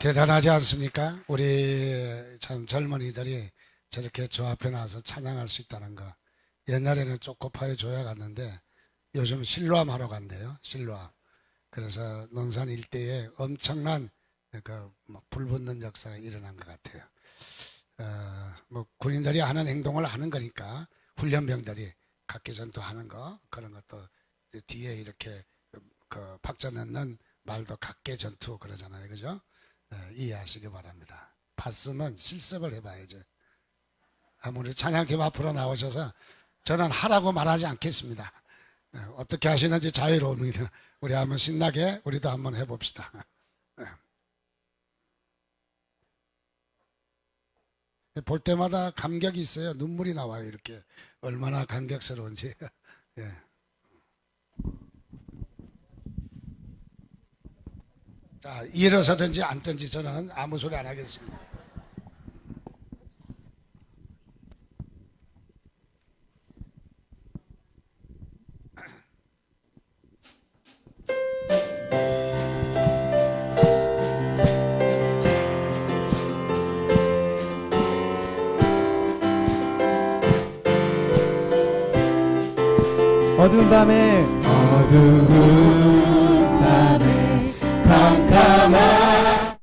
대단하지 않습니까? 우리 참 젊은이들이 저렇게 저 앞에 나와서 찬양할 수 있다는 거. 옛날에는 쪼꼬파에 조야 갔는데 요즘 실로암 하러 간대요. 실로암. 그래서 논산 일대에 엄청난 불 붙는 역사가 일어난 것 같아요. 뭐 군인들이 하는 행동을 하는 거니까 훈련병들이 각개전투 하는 거 그런 것도 뒤에 이렇게 박자 넣는 말도 각개전투 그러잖아요, 그죠? 이해하시기 바랍니다. 봤으면 실습을 해봐야죠. 우리 찬양팀 앞으로 나오셔서 저는 하라고 말하지 않겠습니다. 어떻게 하시는지 자유로웁니다. 우리 한번 신나게 우리도 한번 해봅시다. 볼 때마다 감격이 있어요. 눈물이 나와요. 이렇게 얼마나 감격스러운지. 예. 자, 일어서든지 앉든지 저는 아무 소리 안 하겠습니다. 어두운 밤에 캄캄한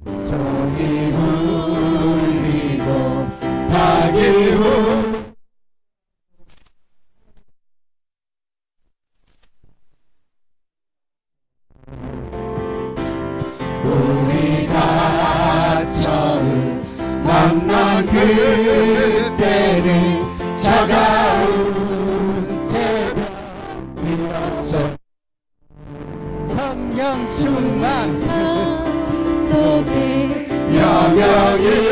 종이 울리고 닭이 울리고 우리가 처음 만난 그때는 차가운 새벽이었어. 성령 충만 속에 여명이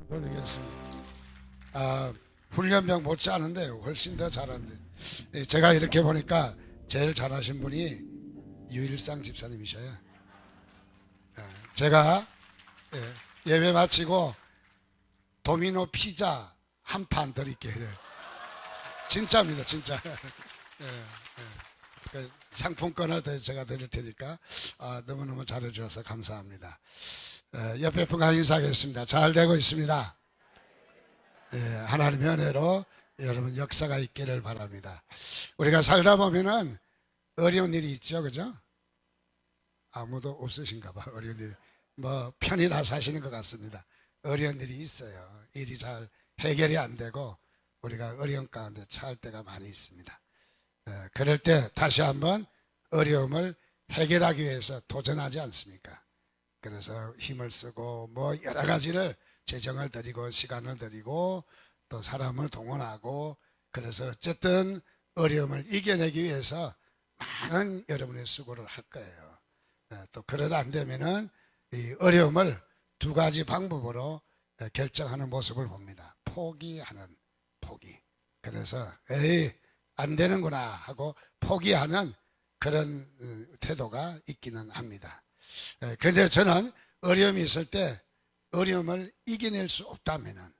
돌리겠습니다. 훈련병 못지않은데 훨씬 더 잘하는데 제가 이렇게 보니까 제일 잘하신 분이 유일상 집사님이셔요. 제가 예배 마치고 도미노 피자 한 판 드릴게요. 진짜입니다, 진짜. 그 상품권을 더 제가 드릴 테니까 너무너무 잘해주셔서 감사합니다. 옆에 분과 인사하겠습니다. 잘 되고 있습니다. 하나님의 은혜로 여러분 역사가 있기를 바랍니다. 우리가 살다 보면은 어려운 일이 있죠, 그죠? 아무도 없으신가 봐. 어려운 일이 뭐 편히 다 사시는 것 같습니다. 어려운 일이 있어요. 일이 잘 해결이 안 되고 우리가 어려움 가운데 처할 때가 많이 있습니다. 그럴 때 다시 한번 어려움을 해결하기 위해서 도전하지 않습니까? 그래서 힘을 쓰고 뭐 여러 가지를 재정을 들이고 시간을 들이고 또 사람을 동원하고 그래서 어쨌든 어려움을 이겨내기 위해서 많은 여러분의 수고를 할 거예요. 또 그러다 안 되면은 이 어려움을 두 가지 방법으로 결정하는 모습을 봅니다. 포기하는 포기. 그래서 그래서 에이 안 되는구나 하고 포기하는 그런 태도가 있기는 합니다. 그런데 저는 어려움이 있을 때 어려움을 이겨낼 수 없다면은,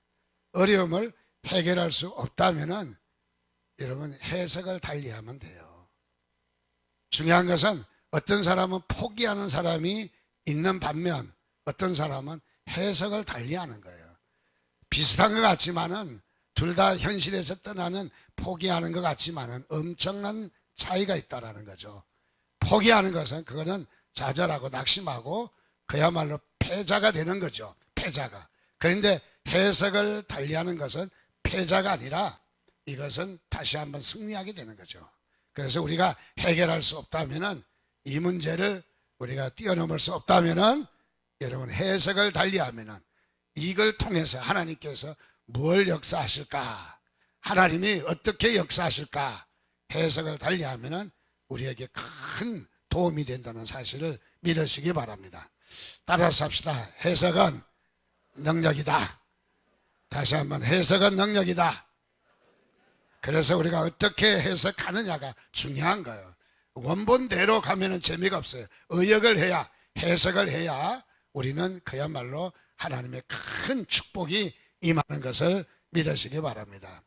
어려움을 해결할 수 없다면은 여러분 해석을 달리하면 돼요. 중요한 것은 어떤 사람은 포기하는 사람이 있는 반면 어떤 사람은 해석을 달리하는 거예요. 비슷한 것 같지만은 둘 다 현실에서 떠나는, 포기하는 것 같지만은 엄청난 차이가 있다라는 거죠. 포기하는 것은 그거는 좌절하고 낙심하고 그야말로 패자가 되는 거죠. 패자가. 그런데 해석을 달리하는 것은 패자가 아니라 이것은 다시 한번 승리하게 되는 거죠. 그래서 우리가 해결할 수 없다면은, 이 문제를 우리가 뛰어넘을 수 없다면은, 여러분 해석을 달리하면은 이걸 통해서 하나님께서 뭘 역사하실까, 하나님이 어떻게 역사하실까 해석을 달리하면은 우리에게 큰 도움이 된다는 사실을 믿으시기 바랍니다. 따라서 합시다. 해석은 능력이다. 다시 한번, 해석은 능력이다. 그래서 우리가 어떻게 해석하느냐가 중요한 거예요. 원본대로 가면은 재미가 없어요. 의역을 해야, 해석을 해야 우리는 그야말로 하나님의 큰 축복이 임하는 것을 믿으시기 바랍니다.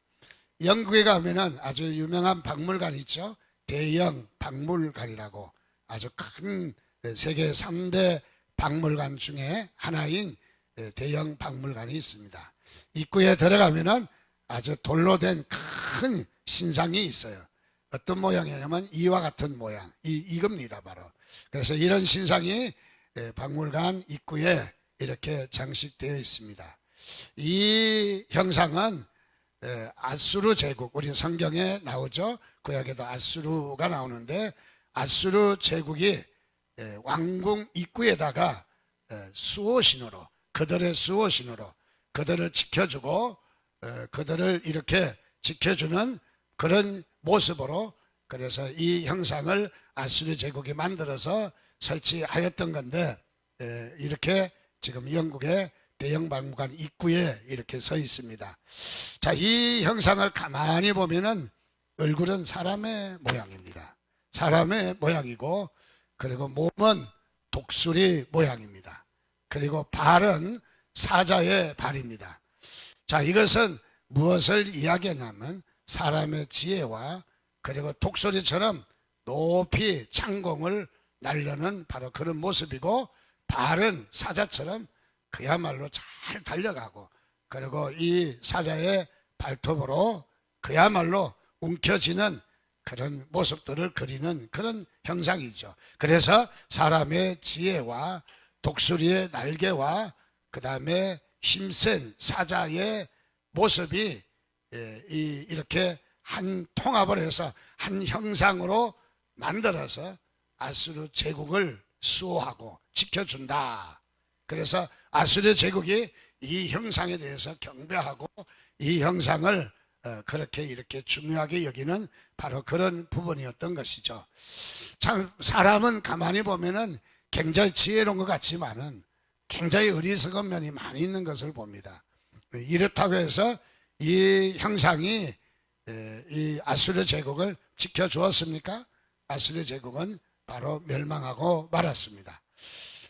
영국에 가면은 아주 유명한 박물관 있죠. 대영 박물관이라고, 아주 큰 세계 3대 박물관 중에 하나인 대영 박물관이 있습니다. 입구에 들어가면은 아주 돌로 된 큰 신상이 있어요. 어떤 모양이냐면 이와 같은 모양, 이겁니다 바로. 그래서 이런 신상이 박물관 입구에 이렇게 장식되어 있습니다. 이 형상은 아수르 제국, 우리 성경에 나오죠. 구약에도 아수르가 나오는데, 아수르 제국이 왕궁 입구에다가 수호신으로, 그들의 수호신으로 그들을 지켜주고 그들을 이렇게 지켜주는 그런 모습으로, 그래서 이 형상을 아수르 제국이 만들어서 설치하였던 건데, 이렇게 지금 영국의 대형 박물관 입구에 이렇게 서 있습니다. 자, 이 형상을 가만히 보면은 얼굴은 사람의 모양입니다. 사람의 모양이고, 그리고 몸은 독수리 모양입니다. 그리고 발은 사자의 발입니다. 자, 이것은 무엇을 이야기하냐면 사람의 지혜와, 그리고 독수리처럼 높이 창공을 날려는 바로 그런 모습이고, 발은 사자처럼 그야말로 잘 달려가고, 그리고 이 사자의 발톱으로 그야말로 움켜쥐는 그런 모습들을 그리는 그런 형상이죠. 그래서 사람의 지혜와 독수리의 날개와 그 다음에 힘센 사자의 모습이 이렇게 한 통합을 해서 한 형상으로 만들어서 아수르 제국을 수호하고 지켜준다. 그래서 아수르 제국이 이 형상에 대해서 경배하고 이 형상을 그렇게 이렇게 중요하게 여기는 바로 그런 부분이었던 것이죠. 참 사람은 가만히 보면은 굉장히 지혜로운 것 같지만은 굉장히 어리석은 면이 많이 있는 것을 봅니다. 이렇다고 해서 이 형상이 이 아수르 제국을 지켜주었습니까? 아수르 제국은 바로 멸망하고 말았습니다.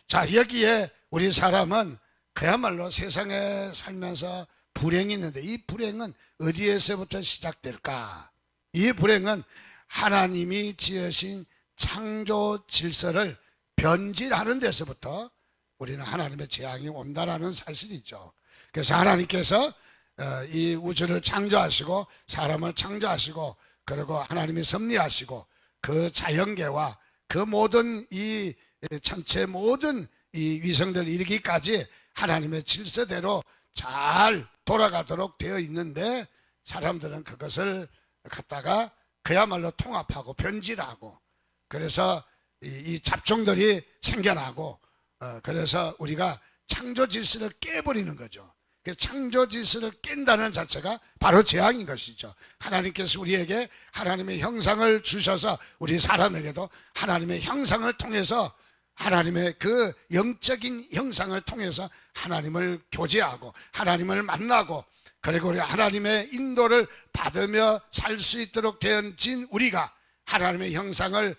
자, 여기에 우리 사람은 그야말로 세상에 살면서 불행이 있는데, 이 불행은 어디에서부터 시작될까? 이 불행은 하나님이 지으신 창조 질서를 변질하는 데서부터 우리는 하나님의 재앙이 온다라는 사실이죠. 그래서 하나님께서 이 우주를 창조하시고 사람을 창조하시고, 그리고 하나님이 섭리하시고 그 자연계와 그 모든 이 전체 모든 이 위성들 이르기까지 하나님의 질서대로 잘 돌아가도록 되어 있는데, 사람들은 그것을 갖다가 그야말로 통합하고 변질하고, 그래서 이 잡종들이 생겨나고, 그래서 우리가 창조 질서를 깨버리는 거죠. 그래서 창조 질서를 깬다는 자체가 바로 재앙인 것이죠. 하나님께서 우리에게 하나님의 형상을 주셔서 우리 사람에게도 하나님의 형상을 통해서, 하나님의 그 영적인 형상을 통해서 하나님을 교제하고 하나님을 만나고, 그리고 우리 하나님의 인도를 받으며 살 수 있도록 되어진 우리가 하나님의 형상을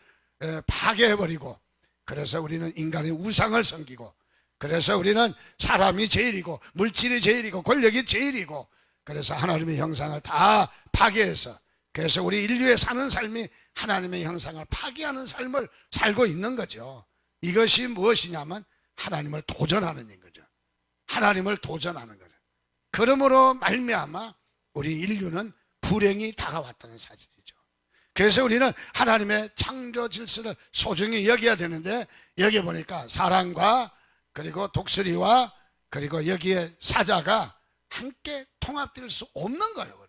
파괴해버리고, 그래서 우리는 인간의 우상을 섬기고, 그래서 우리는 사람이 제일이고 물질이 제일이고 권력이 제일이고, 그래서 하나님의 형상을 다 파괴해서, 그래서 우리 인류에 사는 삶이 하나님의 형상을 파괴하는 삶을 살고 있는 거죠. 이것이 무엇이냐면 하나님을 도전하는 거죠. 하나님을 도전하는 거죠. 그러므로 말미암아 우리 인류는 불행이 다가왔다는 사실이죠. 그래서 우리는 하나님의 창조 질서를 소중히 여겨야 되는데, 여기 보니까 사랑과 그리고 독수리와 그리고 여기에 사자가 함께 통합될 수 없는 거예요.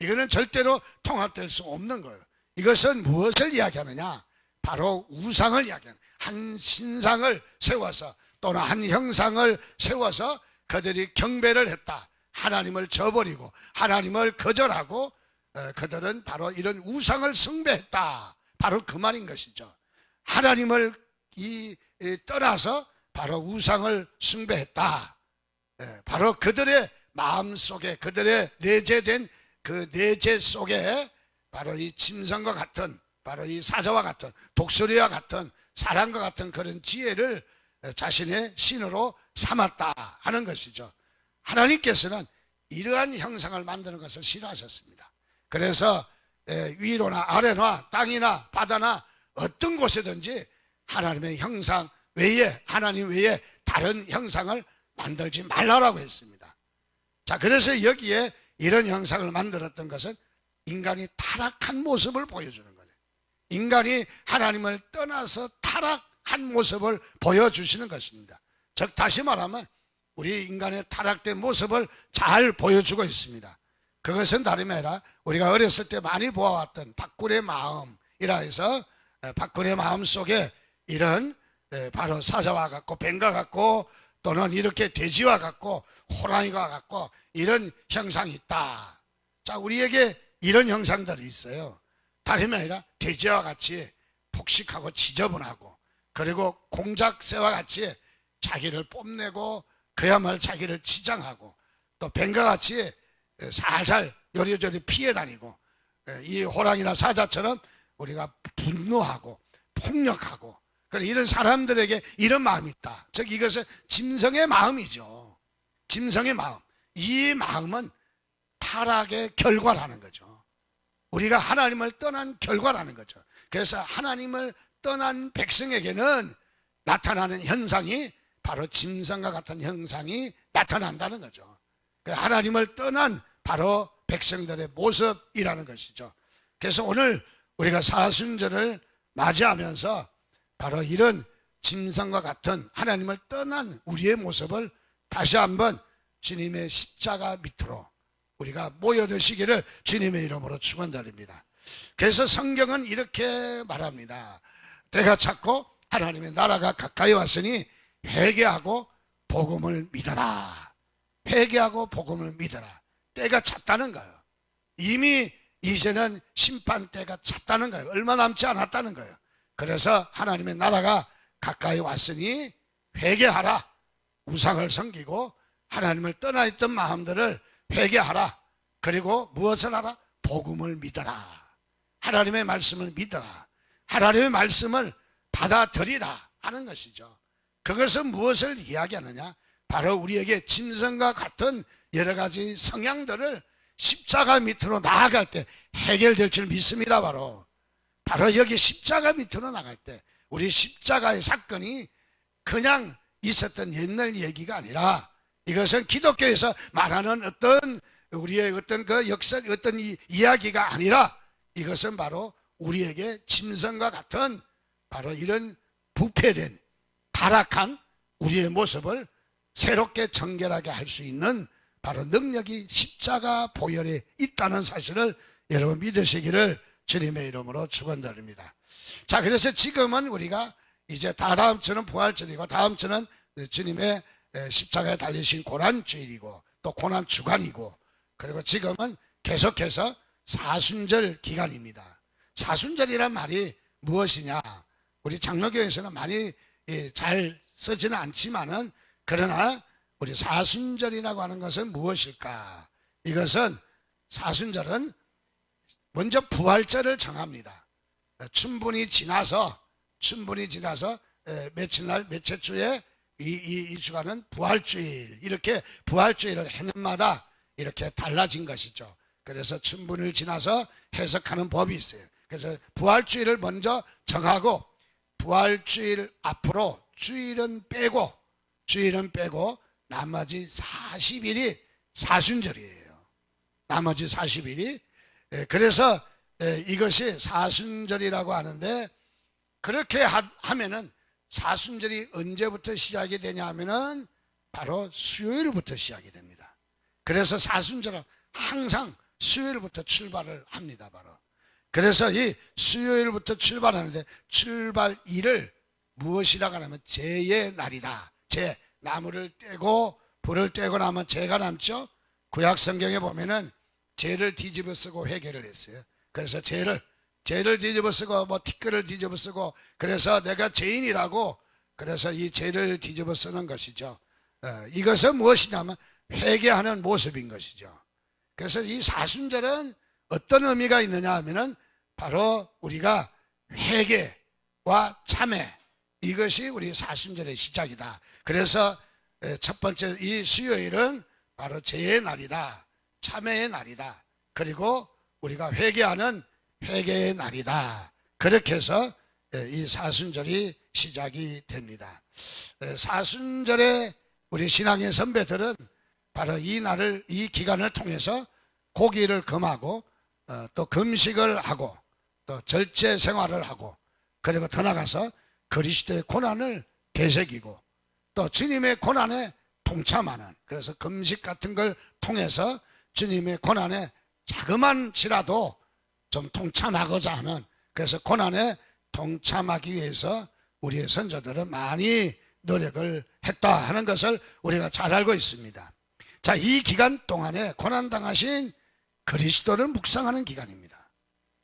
이거는 절대로 통합될 수 없는 거예요. 이것은 무엇을 이야기하느냐? 바로 우상을 이야기하는, 한 신상을 세워서 또는 한 형상을 세워서 그들이 경배를 했다. 하나님을 저버리고 하나님을 거절하고 그들은 바로 이런 우상을 숭배했다. 바로 그 말인 것이죠. 하나님을 떠나서 바로 우상을 숭배했다. 바로 그들의 마음속에, 그들의 내재된 그 내재 속에 바로 이 짐승과 같은, 바로 이 사자와 같은, 독수리와 같은, 사람과 같은 그런 지혜를 자신의 신으로 삼았다 하는 것이죠. 하나님께서는 이러한 형상을 만드는 것을 싫어하셨습니다. 그래서 위로나 아래나 땅이나 바다나 어떤 곳에든지 하나님의 형상 외에, 하나님 외에 다른 형상을 만들지 말라라고 했습니다. 자, 그래서 여기에 이런 형상을 만들었던 것은 인간이 타락한 모습을 보여주는 거예요. 인간이 하나님을 떠나서 타락한 모습을 보여주시는 것입니다. 즉 다시 말하면 우리 인간의 타락된 모습을 잘 보여주고 있습니다. 그것은 다름이 아니라 우리가 어렸을 때 많이 보아왔던 박군의 마음이라 해서, 박군의 마음 속에 이런 바로 사자와 같고 뱀과 같고 또는 이렇게 돼지와 같고 호랑이와 같고 이런 형상이 있다. 자, 우리에게 이런 형상들이 있어요. 다름이 아니라 돼지와 같이 폭식하고 지저분하고, 그리고 공작새와 같이 자기를 뽐내고 그야말로 자기를 치장하고, 또 뱀과 같이 살살 요리조리 피해 다니고, 이 호랑이나 사자처럼 우리가 분노하고 폭력하고, 이런 사람들에게 이런 마음이 있다. 즉 이것은 짐승의 마음이죠. 짐승의 마음. 이 마음은 타락의 결과라는 거죠. 우리가 하나님을 떠난 결과라는 거죠. 그래서 하나님을 떠난 백성에게는 나타나는 현상이 바로 짐승과 같은 형상이 나타난다는 거죠. 하나님을 떠난 바로 백성들의 모습이라는 것이죠. 그래서 오늘 우리가 사순절을 맞이하면서 바로 이런 짐승과 같은 하나님을 떠난 우리의 모습을 다시 한번 주님의 십자가 밑으로 우리가 모여드시기를 주님의 이름으로 축원드립니다. 그래서 성경은 이렇게 말합니다. 때가 찼고 하나님의 나라가 가까이 왔으니 회개하고 복음을 믿어라. 회개하고 복음을 믿어라. 때가 찼다는 거예요. 이미 이제는 심판 때가 찼다는 거예요. 얼마 남지 않았다는 거예요. 그래서 하나님의 나라가 가까이 왔으니 회개하라. 우상을 섬기고 하나님을 떠나 있던 마음들을 회개하라. 그리고 무엇을 하라? 복음을 믿어라. 하나님의 말씀을 믿어라. 하나님의 말씀을 받아들이라 하는 것이죠. 그것은 무엇을 이야기하느냐? 바로 우리에게 짐승과 같은 여러 가지 성향들을 십자가 밑으로 나아갈 때 해결될 줄 믿습니다. 바로 여기 십자가 밑으로 나갈 때 우리 십자가의 사건이 그냥 있었던 옛날 얘기가 아니라, 이것은 기독교에서 말하는 어떤 우리의 어떤 그 역사, 어떤 이야기가 아니라, 이것은 바로 우리에게 짐승과 같은 바로 이런 부패된 타락한 우리의 모습을 새롭게 정결하게 할 수 있는 바로 능력이 십자가 보혈에 있다는 사실을 여러분 믿으시기를 주님의 이름으로 축원드립니다. 자, 그래서 지금은 우리가 이제 다음 주는 부활절이고 다음 주는 주님의 십자가에 달리신 고난주일이고 또 고난주간이고, 그리고 지금은 계속해서 사순절 기간입니다. 사순절이란 말이 무엇이냐? 우리 장로교에서는 많이 잘 쓰지는 않지만은, 그러나 우리 사순절이라고 하는 것은 무엇일까? 이것은 사순절은 먼저 부활절을 정합니다. 춘분이 지나서 며칠 날 몇째 주에 이 주간은 부활주일, 이렇게 부활주일을 해년마다 이렇게 달라진 것이죠. 그래서 춘분을 지나서 해석하는 법이 있어요. 그래서 부활주일을 먼저 정하고 부활주일 앞으로 주일은 빼고 나머지 40일이 사순절이에요. 나머지 40일이. 그래서 이것이 사순절이라고 하는데, 그렇게 하면은 사순절이 언제부터 시작이 되냐 하면은 바로 수요일부터 시작이 됩니다. 그래서 사순절은 항상 수요일부터 출발을 합니다. 바로. 그래서 이 수요일부터 출발하는데, 출발일을 무엇이라고 하냐면 제의 날이다. 제, 나무를 떼고 불을 떼고 나면 제가 남죠. 구약 성경에 보면은 제를 뒤집어 쓰고 회개를 했어요. 그래서 제를 뒤집어 쓰고 뭐 티끌을 뒤집어 쓰고, 그래서 내가 죄인이라고, 그래서 이 죄를 뒤집어 쓰는 것이죠. 이것은 무엇이냐면 회개하는 모습인 것이죠. 그래서 이 사순절은 어떤 의미가 있느냐 하면은 바로 우리가 회개와 참회, 이것이 우리 사순절의 시작이다. 그래서 첫 번째 이 수요일은 바로 제의 날이다. 참회의 날이다. 그리고 우리가 회개하는 회개의 날이다. 그렇게 해서 이 사순절이 시작이 됩니다. 사순절에 우리 신앙의 선배들은 바로 이 기간을 통해서 고기를 금하고 또 금식을 하고 또 절제 생활을 하고, 그리고 더 나가서 그리스도의 고난을 되새기고 또 주님의 고난에 동참하는, 그래서 금식 같은 걸 통해서 주님의 고난에 자그만치라도 좀 동참하고자 하는, 그래서 고난에 동참하기 위해서 우리의 선조들은 많이 노력을 했다 하는 것을 우리가 잘 알고 있습니다. 자, 이 기간 동안에 고난당하신 그리스도를 묵상하는 기간입니다.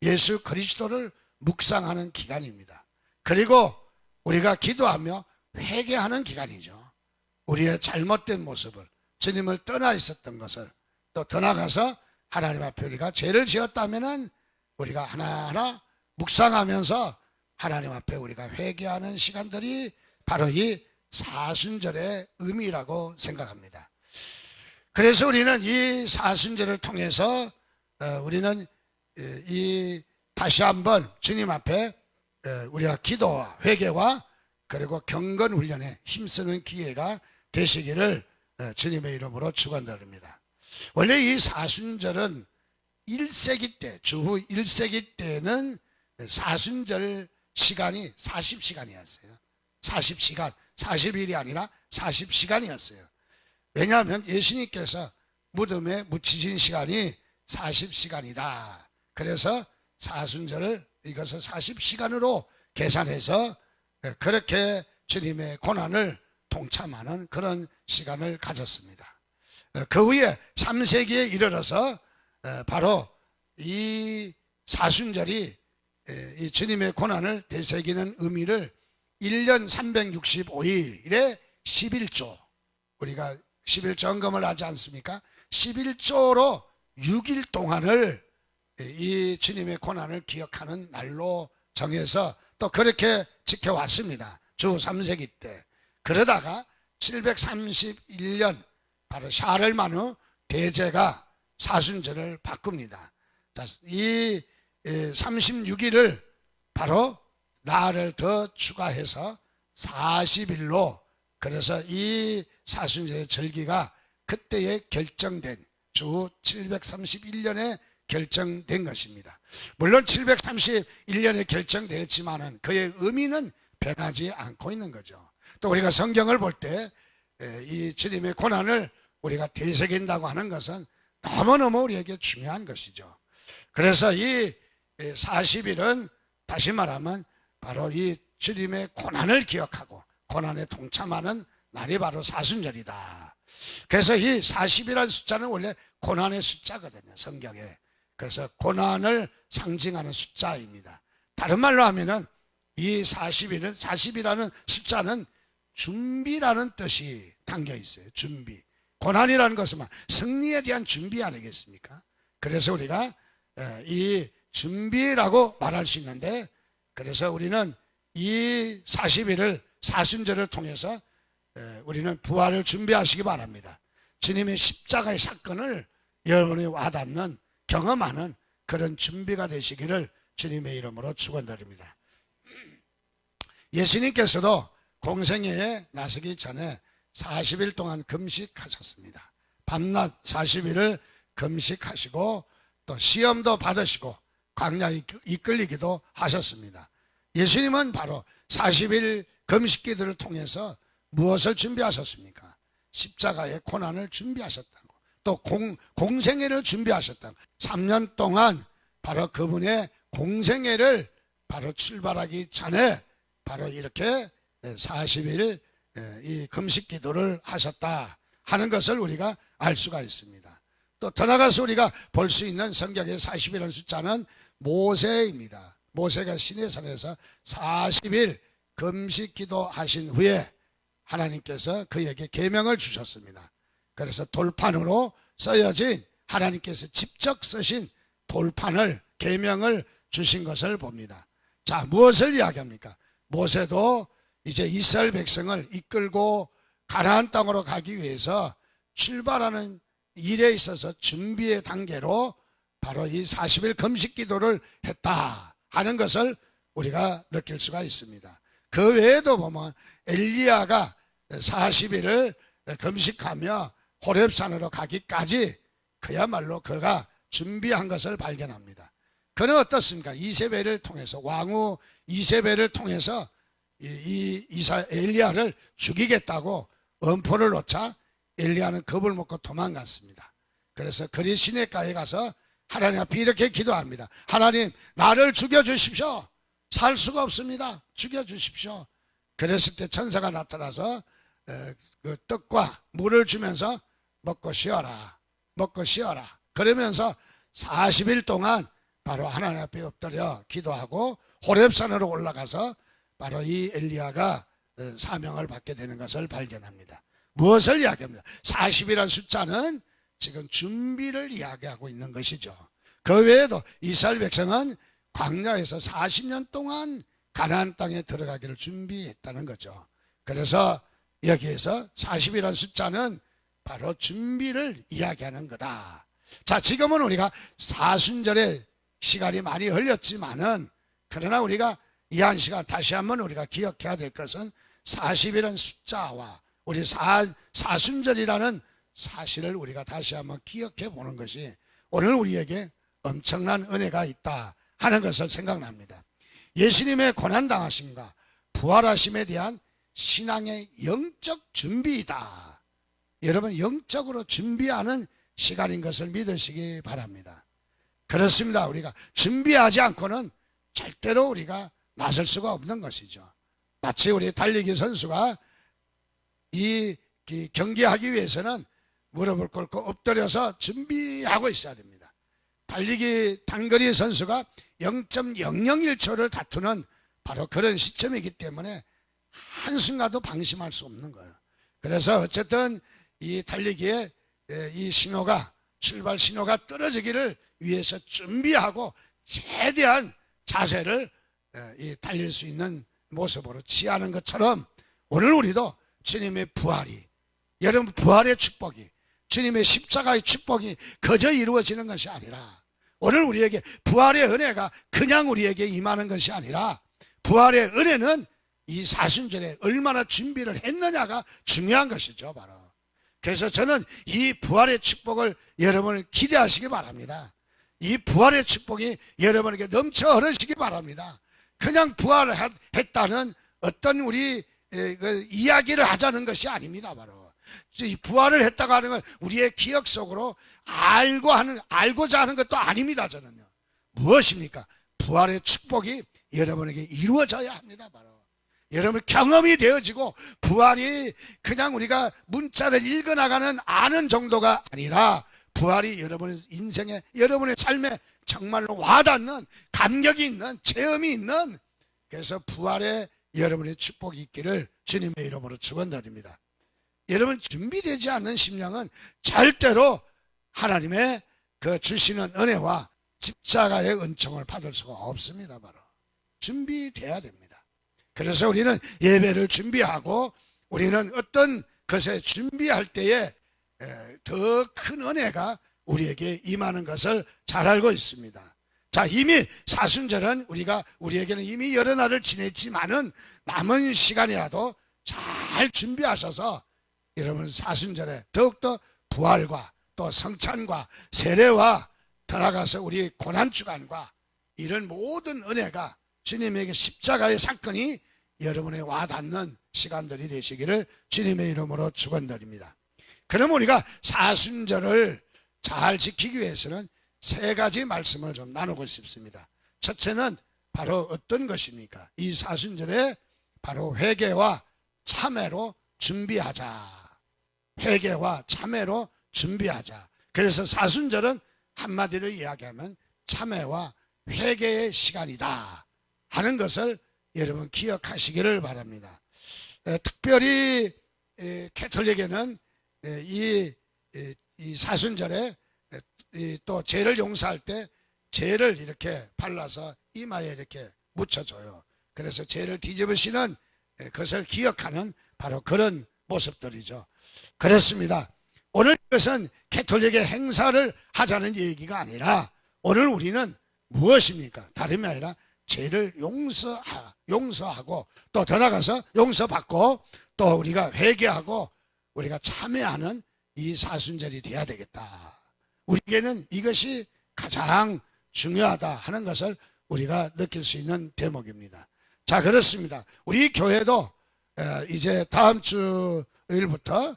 예수 그리스도를 묵상하는 기간입니다. 그리고 우리가 기도하며 회개하는 기간이죠. 우리의 잘못된 모습을, 주님을 떠나 있었던 것을, 또 더 나가서 하나님 앞에 우리가 죄를 지었다면은 우리가 하나하나 묵상하면서 하나님 앞에 우리가 회개하는 시간들이 바로 이 사순절의 의미라고 생각합니다. 그래서 우리는 이 사순절을 통해서 우리는 다시 한번 주님 앞에 우리가 기도와 회개와 그리고 경건 훈련에 힘쓰는 기회가 되시기를 주님의 이름으로 축원드립니다. 원래 이 사순절은 1세기 때, 주후 1세기 때는 사순절 시간이 40시간이었어요. 40시간, 40일이 아니라 40시간이었어요. 왜냐하면 예수님께서 무덤에 묻히신 시간이 40시간이다. 그래서 사순절을 이것을 40시간으로 계산해서 그렇게 주님의 고난을 동참하는 그런 시간을 가졌습니다. 그 후에 3세기에 이르러서 바로 이 사순절이 이 주님의 고난을 되새기는 의미를 1년 365일에 11조, 우리가 11조 헌금을 하지 않습니까? 11조로 6일 동안을 이 주님의 고난을 기억하는 날로 정해서 또 그렇게 지켜왔습니다. 주 3세기 때. 그러다가 731년 바로 샤를마누 대제가 사순절을 바꿉니다. 이 36일을 바로 날을 더 추가해서 40일로, 그래서 이 사순절의 절기가 그때에 결정된 주 731년에 결정된 것입니다. 물론 731년에 결정되었지만은 그의 의미는 변하지 않고 있는 거죠. 또 우리가 성경을 볼 때 이 주님의 고난을 우리가 되새긴다고 하는 것은 너무너무 우리에게 중요한 것이죠. 그래서 이 40일은 다시 말하면 바로 이 주님의 고난을 기억하고 고난에 동참하는 날이 바로 사순절이다. 그래서 이 40이라는 숫자는 원래 고난의 숫자거든요, 성경에. 그래서 고난을 상징하는 숫자입니다. 다른 말로 하면은 이 40이라는 숫자는 준비라는 뜻이 담겨 있어요. 준비. 고난이라는 것은 승리에 대한 준비 아니겠습니까? 그래서 우리가 이 준비라고 말할 수 있는데, 그래서 우리는 이 40일을 사순절을 통해서 우리는 부활을 준비하시기 바랍니다. 주님의 십자가의 사건을 여러분이 와닿는 경험하는 그런 준비가 되시기를 주님의 이름으로 축원드립니다. 예수님께서도 공생애에 나서기 전에 40일 동안 금식하셨습니다. 밤낮 40일을 금식하시고 또 시험도 받으시고 광야에 이끌리기도 하셨습니다. 예수님은 바로 40일 금식기도를 통해서 무엇을 준비하셨습니까? 십자가의 고난을 준비하셨다고, 또 공생애를 준비하셨다고. 3년 동안 바로 그분의 공생애를 바로 출발하기 전에 바로 이렇게 40일 이 금식기도를 하셨다 하는 것을 우리가 알 수가 있습니다. 또 더 나가서 우리가 볼 수 있는 성경의 40이라는 숫자는 모세입니다. 모세가 시내산에서 40일 금식기도 하신 후에 하나님께서 그에게 계명을 주셨습니다. 그래서 돌판으로 써여진, 하나님께서 직접 쓰신 돌판을, 계명을 주신 것을 봅니다. 자, 무엇을 이야기합니까? 모세도 이제 이스라엘 백성을 이끌고 가나안 땅으로 가기 위해서 출발하는 일에 있어서 준비의 단계로 바로 이 40일 금식 기도를 했다 하는 것을 우리가 느낄 수가 있습니다. 그 외에도 보면 엘리야가 40일을 금식하며 호렙산으로 가기까지 그야말로 그가 준비한 것을 발견합니다. 그는 어떻습니까? 이세벨을 통해서, 왕후 이세벨을 통해서 엘리야를 죽이겠다고 엄포를 놓자 엘리야는 겁을 먹고 도망갔습니다. 그래서 그리 시내가에 가서 하나님 앞에 이렇게 기도합니다. 하나님, 나를 죽여주십시오. 살 수가 없습니다. 죽여주십시오. 그랬을 때 천사가 나타나서 그 떡과 물을 주면서 먹고 쉬어라, 먹고 쉬어라. 그러면서 40일 동안 바로 하나님 앞에 엎드려 기도하고 호렙산으로 올라가서 바로 이 엘리야가 사명을 받게 되는 것을 발견합니다. 무엇을 이야기합니다? 40이라는 숫자는 지금 준비를 이야기하고 있는 것이죠. 그 외에도 이스라엘 백성은 광야에서 40년 동안 가나안 땅에 들어가기를 준비했다는 거죠. 그래서 여기에서 40이라는 숫자는 바로 준비를 이야기하는 거다. 자, 지금은 우리가 사순절에 시간이 많이 흘렸지만은, 그러나 우리가 이 한 시간 다시 한번 우리가 기억해야 될 것은 40이라는 숫자와 우리 사순절이라는 사실을 우리가 다시 한번 기억해 보는 것이 오늘 우리에게 엄청난 은혜가 있다 하는 것을 생각납니다. 예수님의 고난당하심과 부활하심에 대한 신앙의 영적 준비이다. 여러분, 영적으로 준비하는 시간인 것을 믿으시기 바랍니다. 그렇습니다. 우리가 준비하지 않고는 절대로 우리가 나설 수가 없는 것이죠. 마치 우리 달리기 선수가 이 경기하기 위해서는 무릎을 꿇고 엎드려서 준비하고 있어야 됩니다. 달리기 단거리 선수가 0.001초를 다투는 바로 그런 시점이기 때문에 한순간도 방심할 수 없는 거예요. 그래서 어쨌든 이 달리기에 이 신호가, 출발 신호가 떨어지기를 위해서 준비하고 최대한 자세를 이 달릴 수 있는 모습으로 취하는 것처럼 오늘 우리도 주님의 부활이, 여러분 부활의 축복이, 주님의 십자가의 축복이 그저 이루어지는 것이 아니라, 오늘 우리에게 부활의 은혜가 그냥 우리에게 임하는 것이 아니라, 부활의 은혜는 이 사순절에 얼마나 준비를 했느냐가 중요한 것이죠, 바로. 그래서 저는 이 부활의 축복을 여러분을 기대하시기 바랍니다. 이 부활의 축복이 여러분에게 넘쳐 흐르시기 바랍니다. 그냥 부활했다는 어떤 우리 이야기를 하자는 것이 아닙니다, 바로. 이 부활을 했다고 하는 건 우리의 기억 속으로 알고자 하는 것도 아닙니다, 저는요. 무엇입니까? 부활의 축복이 여러분에게 이루어져야 합니다, 바로. 여러분 경험이 되어지고, 부활이 그냥 우리가 문자를 읽어나가는 아는 정도가 아니라, 부활이 여러분의 인생에, 여러분의 삶에 정말로 와닿는, 감격이 있는, 체험이 있는, 그래서 부활에 여러분의 축복이 있기를 주님의 이름으로 축원드립니다. 여러분 준비되지 않는 심령은 절대로 하나님의 그 주시는 은혜와 십자가의 은총을 받을 수가 없습니다. 바로 준비돼야 됩니다. 그래서 우리는 예배를 준비하고 우리는 어떤 것에 준비할 때에 더 큰 은혜가 우리에게 임하는 것을 잘 알고 있습니다. 자, 이미 사순절은 우리에게는 이미 여러 날을 지냈지만은 남은 시간이라도 잘 준비하셔서 여러분 사순절에 더욱더 부활과 또 성찬과 세례와 더 나아가서 우리 고난주간과 이런 모든 은혜가 주님에게 십자가의 사건이 여러분에 와닿는 시간들이 되시기를 주님의 이름으로 축원드립니다. 그럼 우리가 사순절을 잘 지키기 위해서는 세 가지 말씀을 좀 나누고 싶습니다. 첫째는 바로 어떤 것입니까? 이 사순절에 바로 회개와 참회로 준비하자. 회개와 참회로 준비하자. 그래서 사순절은 한마디로 이야기하면 참회와 회개의 시간이다 하는 것을 여러분 기억하시기를 바랍니다. 특별히 캐톨릭에는 이 사순절에 또 죄를 용서할 때 죄를 이렇게 발라서 이마에 이렇게 묻혀줘요. 그래서 죄를 뒤집으시는 것을 기억하는 바로 그런 모습들이죠. 그렇습니다. 오늘 이것은 캐톨릭의 행사를 하자는 얘기가 아니라 오늘 우리는 무엇입니까? 다름이 아니라 죄를 용서하고 또 더 나아가서 용서받고 또 우리가 회개하고 우리가 참회하는 이 사순절이 돼야 되겠다. 우리에게는 이것이 가장 중요하다 하는 것을 우리가 느낄 수 있는 대목입니다. 자, 그렇습니다. 우리 교회도 이제 다음 주일부터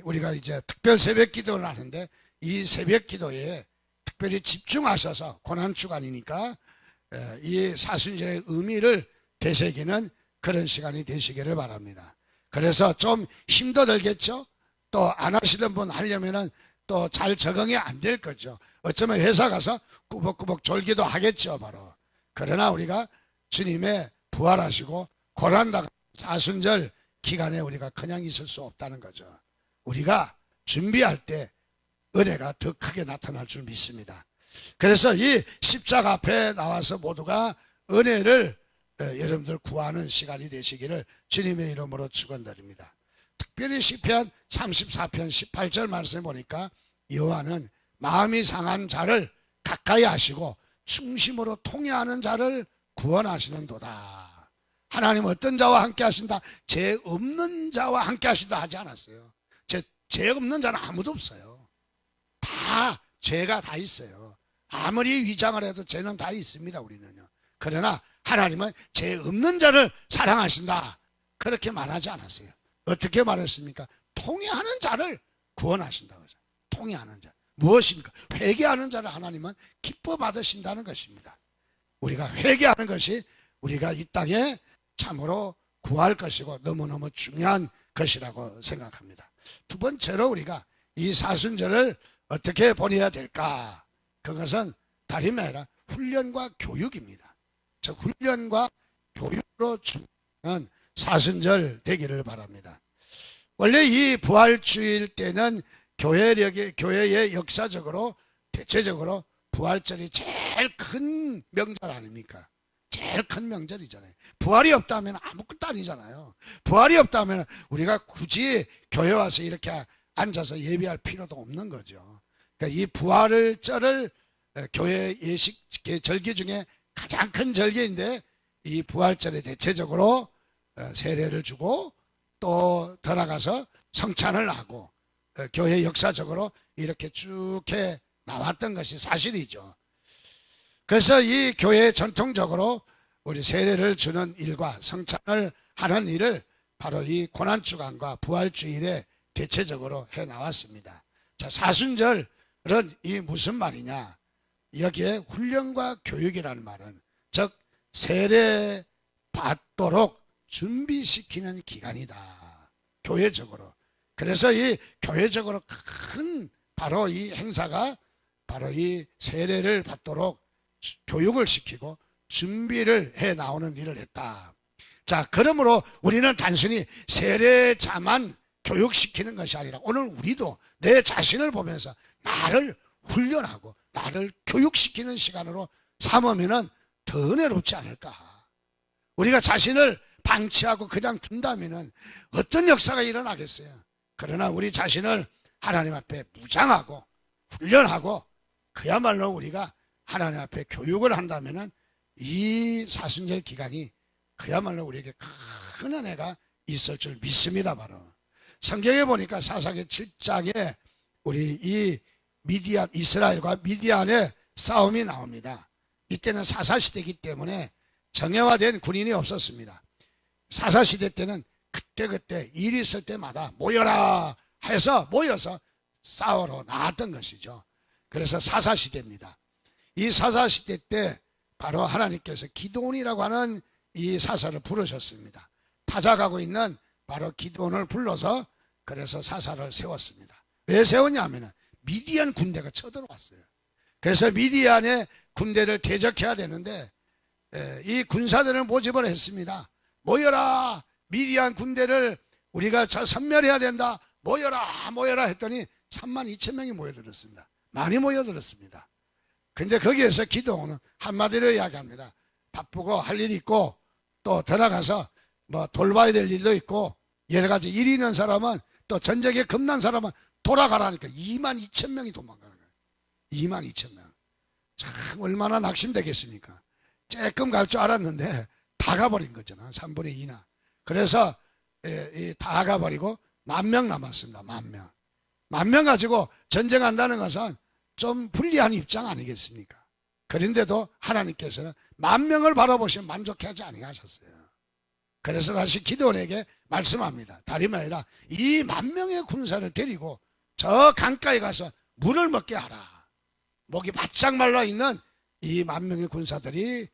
우리가 이제 특별 새벽 기도를 하는데 이 새벽 기도에 특별히 집중하셔서 고난주간이니까 이 사순절의 의미를 되새기는 그런 시간이 되시기를 바랍니다. 그래서 좀 힘도 들겠죠. 또 안 하시던 분 하려면은 또 잘 적응이 안 될 거죠. 어쩌면 회사 가서 꾸벅꾸벅 졸기도 하겠죠, 바로. 그러나 우리가 주님의 부활하시고 고난당 사순절 기간에 우리가 그냥 있을 수 없다는 거죠. 우리가 준비할 때 은혜가 더 크게 나타날 줄 믿습니다. 그래서 이 십자가 앞에 나와서 모두가 은혜를 여러분들 구하는 시간이 되시기를 주님의 이름으로 축원드립니다. 특별히 시편 34편 18절 말씀에 보니까 여호와는 마음이 상한 자를 가까이 하시고 중심으로 통회하는 자를 구원하시는도다. 하나님 어떤 자와 함께 하신다? 죄 없는 자와 함께 하신다 하지 않았어요. 죄 없는 자는 아무도 없어요. 다 죄가 다 있어요. 아무리 위장을 해도 죄는 다 있습니다, 우리는요. 그러나 하나님은 죄 없는 자를 사랑하신다 그렇게 말하지 않았어요. 어떻게 말했습니까? 통회하는 자를 구원하신다고 했어요. 통회하는 자. 무엇입니까? 회개하는 자를 하나님은 기뻐 받으신다는 것입니다. 우리가 회개하는 것이 우리가 이 땅에 참으로 구할 것이고 너무너무 중요한 것이라고 생각합니다. 두 번째로 우리가 이 사순절을 어떻게 보내야 될까? 그것은 다름이 아니라 훈련과 교육입니다. 즉 훈련과 교육으로 주는 사순절 되기를 바랍니다. 원래 이 부활주일 때는 교회의 역사적으로 대체적으로 부활절이 제일 큰 명절 아닙니까? 제일 큰 명절이잖아요. 부활이 없다면 아무것도 아니잖아요. 부활이 없다면 우리가 굳이 교회 와서 이렇게 앉아서 예배할 필요도 없는 거죠. 그러니까 이 부활절을 교회 예식 절기 중에 가장 큰 절기인데 이 부활절에 대체적으로 세례를 주고 또 더 나가서 성찬을 하고 교회 역사적으로 이렇게 쭉 해 나왔던 것이 사실이죠. 그래서 이 교회 전통적으로 우리 세례를 주는 일과 성찬을 하는 일을 바로 이 고난주간과 부활주일에 대체적으로 해 나왔습니다. 자, 사순절은 이 무슨 말이냐? 여기에 훈련과 교육이라는 말은 즉 세례 받도록 준비시키는 기간이다. 교회적으로. 그래서 이 교회적으로 큰 바로 이 행사가 바로 이 세례를 받도록 교육을 시키고 준비를 해 나오는 일을 했다. 자, 그러므로 우리는 단순히 세례자만 교육시키는 것이 아니라 오늘 우리도 내 자신을 보면서 나를 훈련하고 나를 교육시키는 시간으로 삼으면 더 은혜롭지 않을까. 우리가 자신을 방치하고 그냥 둔다면 어떤 역사가 일어나겠어요. 그러나 우리 자신을 하나님 앞에 무장하고 훈련하고 그야말로 우리가 하나님 앞에 교육을 한다면 이 사순절 기간이 그야말로 우리에게 큰 은혜가 있을 줄 믿습니다. 바로 성경에 보니까 사사기 7장에 우리 이 미디안, 이스라엘과 미디안의 싸움이 나옵니다. 이때는 사사시대이기 때문에 정예화된 군인이 없었습니다. 사사시대 때는 그때그때 일이 있을 때마다 모여라 해서 모여서 싸우러 나왔던 것이죠. 그래서 사사시대입니다. 이 사사시대 때 바로 하나님께서 기드온이라고 하는 이 사사를 부르셨습니다. 타작하고 있는 바로 기드온을 불러서 그래서 사사를 세웠습니다. 왜 세웠냐면 미디안 군대가 쳐들어왔어요. 그래서 미디안의 군대를 대적해야 되는데 이 군사들을 모집을 했습니다. 모여라, 미디안 군대를 우리가 섬멸해야 된다. 모여라 모여라 했더니 32,000명이 모여들었습니다. 많이 모여들었습니다. 근데 거기에서 기드온은 한마디로 이야기합니다. 바쁘고 할 일이 있고 또 들어가서 뭐 돌봐야 될 일도 있고 여러 가지 일이 있는 사람은 또 전쟁에 겁난 사람은 돌아가라니까 22,000명이 도망가는 거예요. 22,000명. 참 얼마나 낙심되겠습니까? 조금 갈 줄 알았는데 다 가버린 거잖아. 3분의 2나. 그래서 다 가버리고 10,000명 남았습니다. 10,000명. 10,000명 가지고 전쟁한다는 것은 좀 불리한 입장 아니겠습니까? 그런데도 하나님께서는 10,000명을 바라보시면 만족하지 아니하셨어요. 그래서 다시 기드온에게 말씀합니다. 다름 아니라 이 10,000명의 군사를 데리고 저 강가에 가서 물을 먹게 하라. 목이 바짝 말라 있는 이 10,000명의 군사들이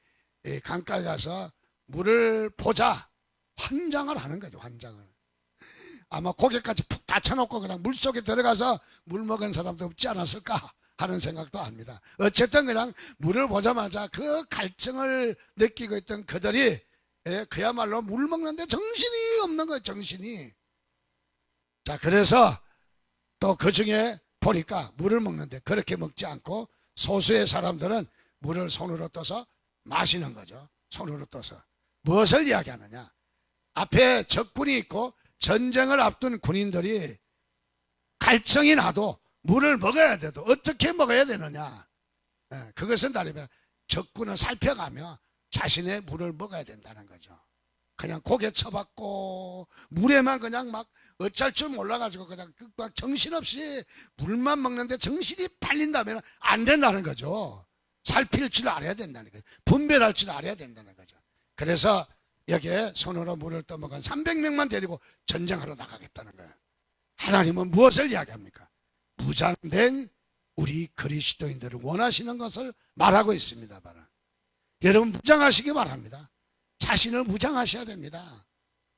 강가에 가서 물을 보자 환장을 하는 거죠. 환장을. 아마 고개까지 푹 닫혀놓고 그냥 물속에 들어가서 물 먹은 사람도 없지 않았을까 하는 생각도 합니다. 어쨌든 그냥 물을 보자마자 그 갈증을 느끼고 있던 그들이 그야말로 물 먹는데 정신이 없는 거예요. 정신이. 자, 그래서 또 그 중에 보니까 물을 먹는데 그렇게 먹지 않고 소수의 사람들은 물을 손으로 떠서 마시는 거죠. 손으로 떠서. 무엇을 이야기하느냐? 앞에 적군이 있고 전쟁을 앞둔 군인들이 갈증이 나도 물을 먹어야 돼도 어떻게 먹어야 되느냐? 그것은 다르면 적군을 살펴가며 자신의 물을 먹어야 된다는 거죠. 그냥 고개 쳐박고 물에만 그냥 막 어쩔 줄 몰라가지고 그냥 막 정신없이 물만 먹는데 정신이 팔린다면 안 된다는 거죠. 살필 줄 알아야 된다는 거죠. 분별할 줄 알아야 된다는 거죠. 그래서 여기에 손으로 물을 떠먹은 300명만 데리고 전쟁하러 나가겠다는 거예요. 하나님은 무엇을 이야기합니까? 무장된 우리 그리스도인들을 원하시는 것을 말하고 있습니다. 바로. 여러분 무장하시기 바랍니다. 자신을 무장하셔야 됩니다.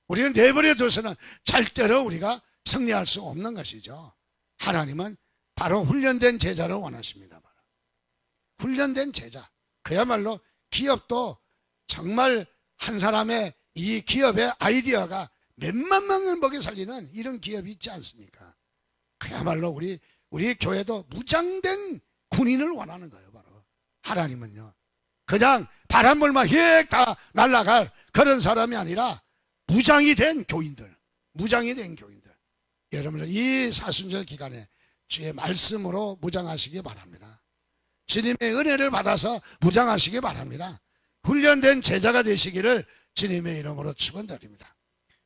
우리는 내버려 둬서는 절대로 우리가 승리할 수 없는 것이죠. 하나님은 바로 훈련된 제자를 원하십니다. 바로. 훈련된 제자. 그야말로 기업도 정말 한 사람의 이 기업의 아이디어가 몇만 명을 먹여 살리는 이런 기업이 있지 않습니까? 그야말로 우리 교회도 무장된 군인을 원하는 거예요. 바로. 하나님은요. 그냥 바람물만 휙 다 날아갈 그런 사람이 아니라 무장이 된 교인들. 무장이 된 교인들. 여러분들 이 사순절 기간에 주의 말씀으로 무장하시기 바랍니다. 주님의 은혜를 받아서 무장하시기 바랍니다. 훈련된 제자가 되시기를 주님의 이름으로 축원드립니다.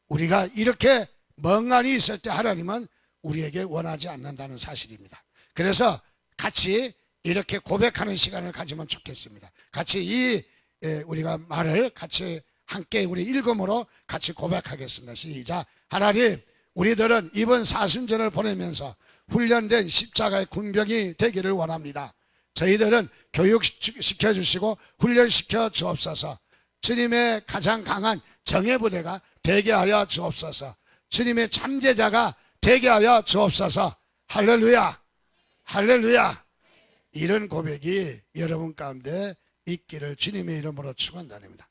우리가 이렇게 멍하니 있을 때 하나님은 우리에게 원하지 않는다는 사실입니다. 그래서 같이 이렇게 고백하는 시간을 가지면 좋겠습니다. 같이 우리가 말을 같이 함께 우리 읽음으로 같이 고백하겠습니다. 시작. 하나님, 우리들은 이번 사순절을 보내면서 훈련된 십자가의 군병이 되기를 원합니다. 저희들은 교육시켜 주시고 훈련시켜 주옵소서. 주님의 가장 강한 정예부대가 되게 하여 주옵소서. 주님의 참제자가 되게 하여 주옵소서. 할렐루야, 할렐루야. 이런 고백이 여러분 가운데 있기를 주님의 이름으로 축원드립니다.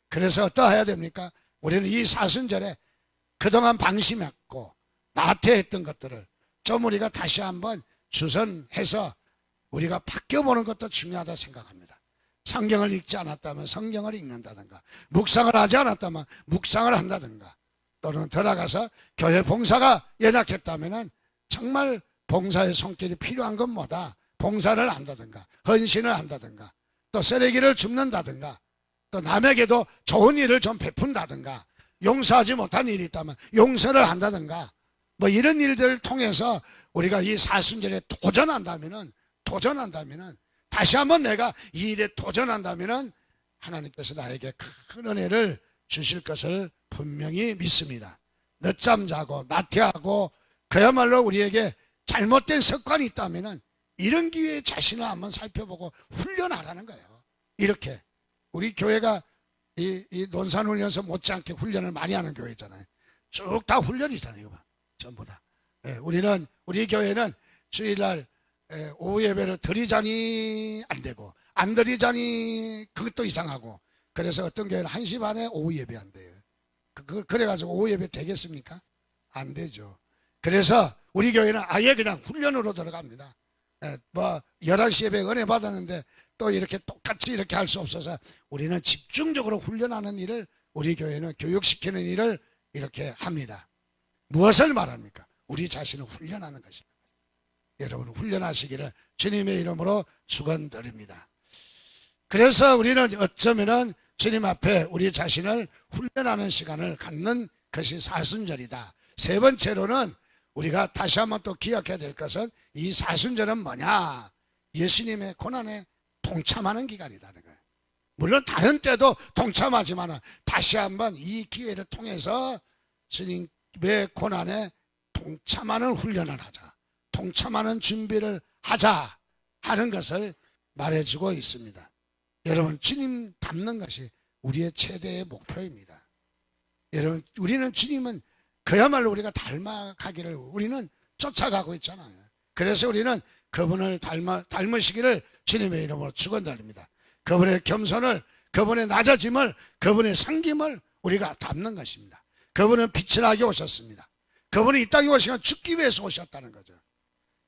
그래서 어떠해야 됩니까? 우리는 이 사순절에 그동안 방심했고 나태했던 것들을 좀 우리가 다시 한번 주선해서 우리가 바뀌어보는 것도 중요하다 생각합니다. 성경을 읽지 않았다면 성경을 읽는다든가, 묵상을 하지 않았다면 묵상을 한다든가, 또는 들어가서 교회 봉사가 연약했다면 정말 봉사의 손길이 필요한 건 뭐다, 봉사를 한다든가, 헌신을 한다든가, 또 쓰레기를 줍는다든가, 또 남에게도 좋은 일을 좀 베푼다든가, 용서하지 못한 일이 있다면 용서를 한다든가, 뭐 이런 일들을 통해서 우리가 이 사순절에 도전한다면은 다시 한번 내가 이 일에 도전한다면은 하나님께서 나에게 큰 은혜를 주실 것을 분명히 믿습니다. 늦잠 자고 나태하고 그야말로 우리에게 잘못된 습관이 있다면은 이런 기회에 자신을 한번 살펴보고 훈련하라는 거예요. 이렇게 우리 교회가 이 논산훈련소 못지않게 훈련을 많이 하는 교회잖아요. 쭉 다 훈련이잖아요. 전부 다. 우리 교회는 주일날 오후 예배를 드리자니 안 되고, 안 드리자니 그것도 이상하고, 그래서 어떤 교회는 1시 반에 오후 예배 한대요. 그래가지고 오후 예배 되겠습니까? 안 되죠. 그래서 우리 교회는 아예 그냥 훈련으로 들어갑니다. 뭐 11시 예배 은혜 받았는데 또 이렇게 똑같이 이렇게 할 수 없어서 우리는 집중적으로 훈련하는 일을, 우리 교회는 교육시키는 일을 이렇게 합니다. 무엇을 말합니까? 우리 자신을 훈련하는 것입니다. 여러분 훈련하시기를 주님의 이름으로 축원드립니다. 그래서 우리는 어쩌면은 주님 앞에 우리 자신을 훈련하는 시간을 갖는 것이 사순절이다. 세 번째로는 우리가 다시 한번 또 기억해야 될 것은, 이 사순절은 뭐냐? 예수님의 고난에 동참하는 기간이라는 거예요. 물론 다른 때도 동참하지만 다시 한번 이 기회를 통해서 주님의 고난에 동참하는 훈련을 하자, 동참하는 준비를 하자 하는 것을 말해주고 있습니다. 여러분, 주님 닮는 것이 우리의 최대의 목표입니다. 여러분, 우리는 주님은 그야말로 우리가 닮아가기를 우리는 쫓아가고 있잖아요. 그래서 우리는 그분을 닮으시기를 주님의 이름으로 축원드립니다. 그분의 겸손을, 그분의 낮아짐을, 그분의 섬김을 우리가 닮는 것입니다. 그분은 빛이 나게 오셨습니다. 그분이 이 땅에 오시면 죽기 위해서 오셨다는 거죠.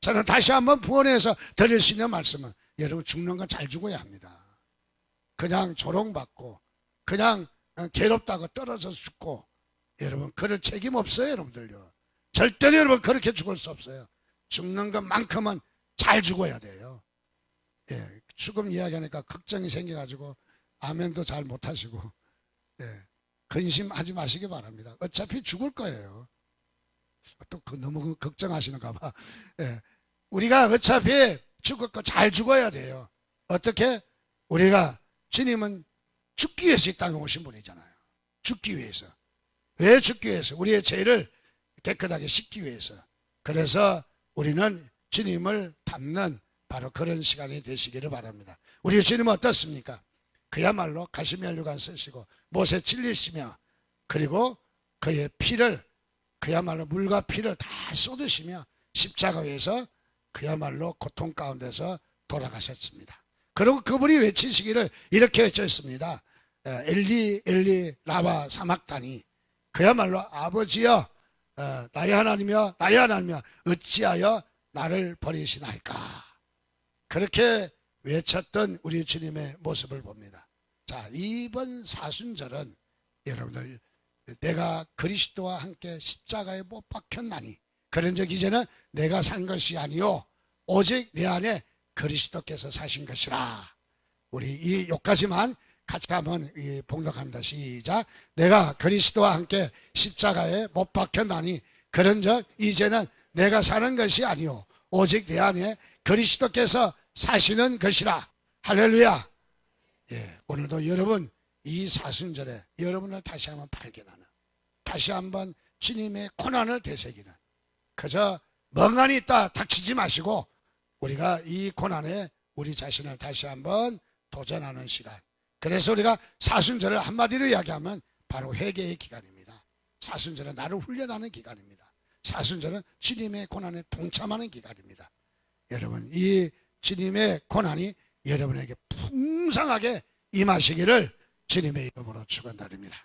저는 다시 한번 부원해서 드릴 수 있는 말씀은, 여러분 죽는 건 잘 죽어야 합니다. 그냥 조롱받고 그냥 괴롭다고 떨어져서 죽고, 여러분 그럴 책임 없어요. 여러분들요, 절대로 여러분 그렇게 죽을 수 없어요. 죽는 것만큼은 잘 죽어야 돼요. 예, 죽음 이야기하니까 걱정이 생겨가지고 아멘도 잘 못하시고, 예, 근심하지 마시기 바랍니다. 어차피 죽을 거예요. 또 너무 걱정하시는가 봐. 예, 우리가 어차피 죽을 거 잘 죽어야 돼요. 어떻게? 우리가, 주님은 죽기 위해서 이 땅에 오신 분이잖아요. 죽기 위해서. 왜 죽기 위해서? 우리의 죄를 깨끗하게 씻기 위해서. 그래서 우리는 주님을 닮는 바로 그런 시간이 되시기를 바랍니다. 우리 주님은 어떻습니까? 그야말로 가시면류관 쓰시고 못에 찔리시며, 그리고 그의 피를, 그야말로 물과 피를 다 쏟으시며 십자가에서 그야말로 고통 가운데서 돌아가셨습니다. 그리고 그분이 외치시기를 이렇게 외쳤습니다. 엘리 엘리 라마 사막다니, 그야말로 아버지여 나의 하나님이여 나의 하나님이여 어찌하여 나를 버리시나이까. 그렇게 외쳤던 우리 주님의 모습을 봅니다. 자, 이번 사순절은 여러분들, 내가 그리스도와 함께 십자가에 못 박혔나니, 그런즉 이제는 내가 산 것이 아니요 오직 내 안에 그리스도께서 사신 것이라. 우리 이 요까지만 같이 한번 봉독합니다. 시작. 내가 그리스도와 함께 십자가에 못 박혔나니 그런즉 이제는 내가 사는 것이 아니요 오직 내 안에 그리스도께서 사시는 것이라. 할렐루야. 예, 오늘도 여러분 이 사순절에 여러분을 다시 한번 발견하는, 다시 한번 주님의 고난을 되새기는, 그저 멍하니 있다 닥치지 마시고 우리가 이 고난에 우리 자신을 다시 한번 도전하는 시간. 그래서 우리가 사순절을 한마디로 이야기하면 바로 회개의 기간입니다. 사순절은 나를 훈련하는 기간입니다. 사순절은 주님의 고난에 동참하는 기간입니다. 여러분, 이 주님의 고난이 여러분에게 풍성하게 임하시기를 주님의 이름으로 축원드립니다.